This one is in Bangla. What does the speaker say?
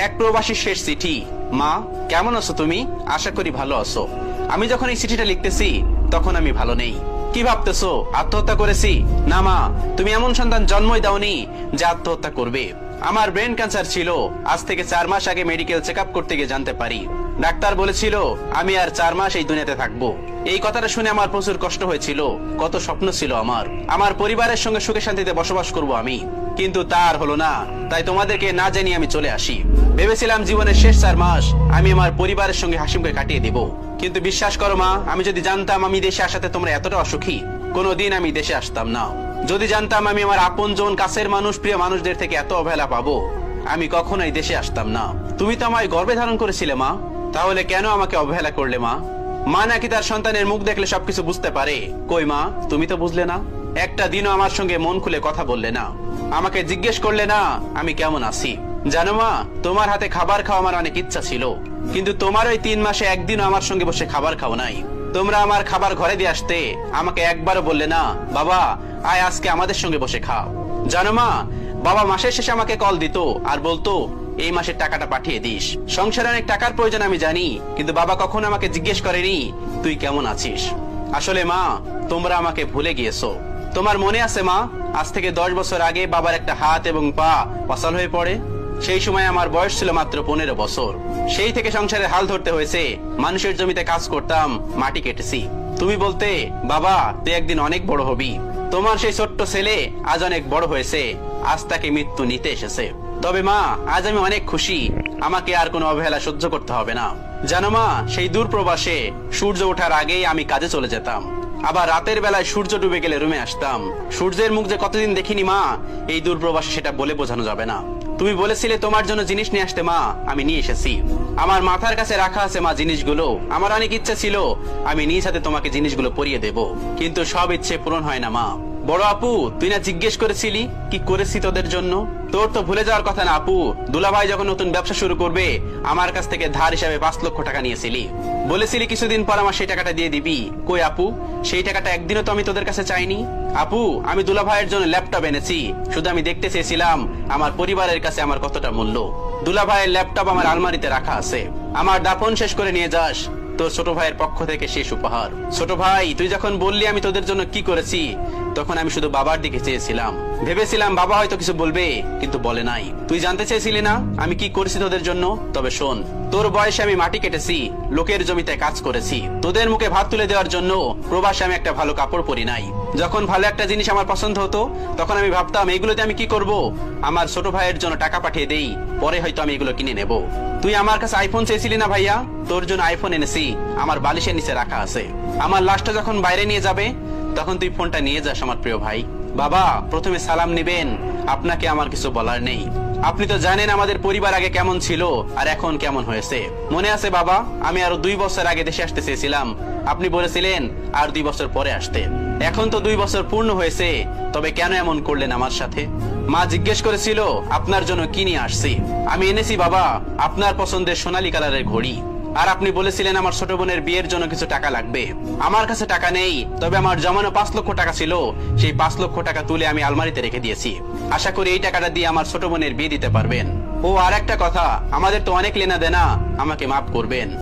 এক প্রবাসীর শেষ চিঠি। মা, কেমন আছো তুমি? আশা করি ভালো আছো। আমি যখন এই চিঠিটা লিখতেছি তখন আমি ভালো নেই। কি ভাবতেছো, আত্মহত্যা করেছি? না মা, তুমি এমন সন্তান জন্মই দাওনি যে আত্মহত্যা করবে। আমার ব্রেন ক্যান্সার ছিল। আজ থেকে 4 মাস আগে মেডিকেল চেক আপ করতে গিয়ে জানতে পারি ডাক্তার বলেছিল আমি আর 4 মাস এই দুনিয়াতে থাকবো। এই কথাটা শুনে আমার প্রচুর কষ্ট হয়েছিল। কত স্বপ্ন ছিল আমার পরিবারের সঙ্গে সুখে শান্তিতে বসবাস করব আমি, কিন্তু তার হলো না। তাই তোমাদেরকে না জানিয়ে আমি চলে আসি। ভেবেছিলাম জীবনের শেষ 4 মাস আমি আমার পরিবারের সঙ্গে হাসিমুখে কাটিয়ে দেব, কিন্তু বিশ্বাস করো মা, আমি যদি জানতাম আমি দেশে আসাতে তোমরা এতটা অসুখী, কোনোদিন আমি দেশে আসতাম না। যদি জানতাম আমি আমার আপনজন, কাছের মানুষ, প্রিয় মানুষদের থেকে এত অবহেলা পাবো, আমি কখনোই দেশে আসতাম না। তুমি তো আমায় গর্ভে ধারণ করেছিলে মা, তাহলে কেন আমাকে অবহেলা করলে মা? মা নাকি তার সন্তানের মুখ দেখলে সবকিছু বুঝতে পারে? কই মা, তুমি তো বুঝলে না। একটা দিনও আমার সঙ্গে মন খুলে কথা বললে না, আমাকে জিজ্ঞেস করলে না আমি কেমন আছি। জানো মা, তোমার হাতে খাবার খাওয়া আমার অনেক ইচ্ছা ছিল, কিন্তু তোমার ওই 3 মাসে একদিনও আমার সঙ্গে বসে খাবার খাও নাই। তোমরা আমার খাবার ঘরে দিয়ে আসতে, আমাকে একবারও বললে না বাবা আয় আজকে আমাদের সঙ্গে বসে খাও। জানো মা, বাবা মাসের শেষে আমাকে কল দিত আর বলতো এই মাসের টাকাটা পাঠিয়ে দিস। সংসারে অনেক টাকার প্রয়োজন আমি জানি, কিন্তু বাবা কখনো আমাকে জিজ্ঞেস করেনি তুই কেমন আছিস। আসলে মা, তোমরা আমাকে ভুলে গিয়েছো। তোমার মনে আছে মা, আজ থেকে 10 বছর আগে বাবার একটা হাত এবং পা অচল হয়ে পড়ে। সেই সময় আমার বয়স ছিল মাত্র 15 বছর। সেই থেকে সংসারের হাল ধরতে হয়েছে। মানুষের জমিতে কাজ করতাম, মাটি কেটেছি। তুমি বলতে বাবা তুই একদিন অনেক বড় হবি। তোমার সেই ছোট্ট ছেলে আজ অনেক বড় হয়েছে, আজ তাকে মৃত্যু নিতে এসেছে। তবে মা, আজ আমি অনেক খুশি, আমাকে আর কোনো অবহেলা সহ্য করতে হবে না। জানো মা, সেই দূর প্রবাসে সূর্য ওঠার আগেই আমি কাজে চলে যেতাম, আবার রাতের বেলায় সূর্য ডুবে গেলে রুমে আসতাম। সূর্যের মুখ যে কতদিন দেখিনি মা, এই দূর প্রবাসে সেটা বলে বোঝানো যাবে না। তুমি বলেছিলে তোমার জন্য জিনিস নিয়ে আসতে মা, আমি নিয়ে এসেছি। আমার মাথার কাছে রাখা আছে মা জিনিসগুলো। আমার অনেক ইচ্ছা ছিল আমি নিজ হাতে তোমাকে জিনিসগুলো পরিয়ে দেব, কিন্তু সব ইচ্ছে পূরণ হয় না মা। বড় আপু, তুই না জিজ্ঞেস করেছিলি কি করেছি তোদের জন্য? তোর তো ভুলে যাওয়ার কথা না আপু, দুলাভাই যখন নতুন ব্যবসা শুরু করবে আমার কাছ থেকে ধার হিসাবে 5 লক্ষ টাকা নিয়েছিলি। বলেছিলি কিছুদিন পর আমার সেই টাকাটা দিয়ে দিবি। কই আপু, সেই টাকাটা একদিনও তো আমি তোদের কাছে চাইনি। আপু, আমি দুলাভাইয়ের জন্য ল্যাপটপ এনেছি, শুধু আমি দেখতে চেয়েছিলাম আমার পরিবারের কাছে আমার কতটা মূল্য। দুলাভাইয়ের ল্যাপটপ আমার আলমারিতে রাখা আছে। আমার দাফন শেষ করে নিয়ে যাস, তোর ছোট ভাইয়ের পক্ষ থেকে শেষ উপহার। ছোট ভাই, তুই যখন বললি আমি তোদের জন্য কি করেছি, তখন আমি শুধু বাবার দিকে চেয়েছিলাম। ভেবেছিলাম বাবা হয়তো কিছু বলবে, কিন্তু বলে নাই। তুই জানতে চেয়েছিলি না আমি কি করেছি তোদের জন্য? তবে শোন, তোর বয়সে আমি মাটি কেটেছি, লোকের জমিতে কাজ করেছি, তোদের মুখে ভাত তুলে দেওয়ার জন্য প্রবাসে আমি একটা ভালো কাপড় পরি নাই। যখন ভালো একটা জিনিস আমার পছন্দ হতো তখন আমি ভাবতাম এইগুলোতে আমি কি করব, আমার ছোট ভাইয়ের জন্য টাকা পাঠিয়ে দেই, পরে হয়তো আমি এগুলো কিনে নেব। তুই আমার কাছে আইফোন চেয়েছিলি না ভাইয়া, তোর জন্য আইফোন এনেছি, আমার বালিশের নিচে রাখা আছে। আমার লাশটা যখন বাইরে নিয়ে যাবে তখন তুই ফোনটা নিয়ে যাস আমার প্রিয় ভাই। বাবা, প্রথমে সালাম নিবেন, আপনাকে আমার কিছু বলার নেই। আপনি তো জানেন আমাদের পরিবার আগে কেমন ছিল আর এখন কেমন হয়েছে। মনে আছে বাবা, আমি আরো 2 বছর আগে দেশে আসতে চেয়েছিলাম, আপনি বলেছিলেন আর 2 বছর পরে আসতে। এখন তো 2 বছর পূর্ণ হয়েছে, তবে কেন এমন করলেন আমার সাথে? মা জিজ্ঞেস করেছিল আপনার জন্য কি নিয়ে আসছি। আমি এনেছি বাবা আপনার পছন্দের সোনালী কালারের ঘড়ি। আর আপনি বলেছিলেন আমার ছোট বোনের বিয়ের জন্য কিছু টাকা লাগবে। আমার কাছে টাকা নেই, তবে আমার জমানো 5 লক্ষ টাকা ছিল, সেই 5 লক্ষ টাকা তুলে আমি আলমারিতে রেখে দিয়েছি। আশা করি এই টাকাটা দিয়ে আমার ছোট বোনের বিয়ে দিতে পারবেন। ও আর একটা কথা, আমাদের তো অনেক লেনা দেনা, আমাকে মাফ করবেন।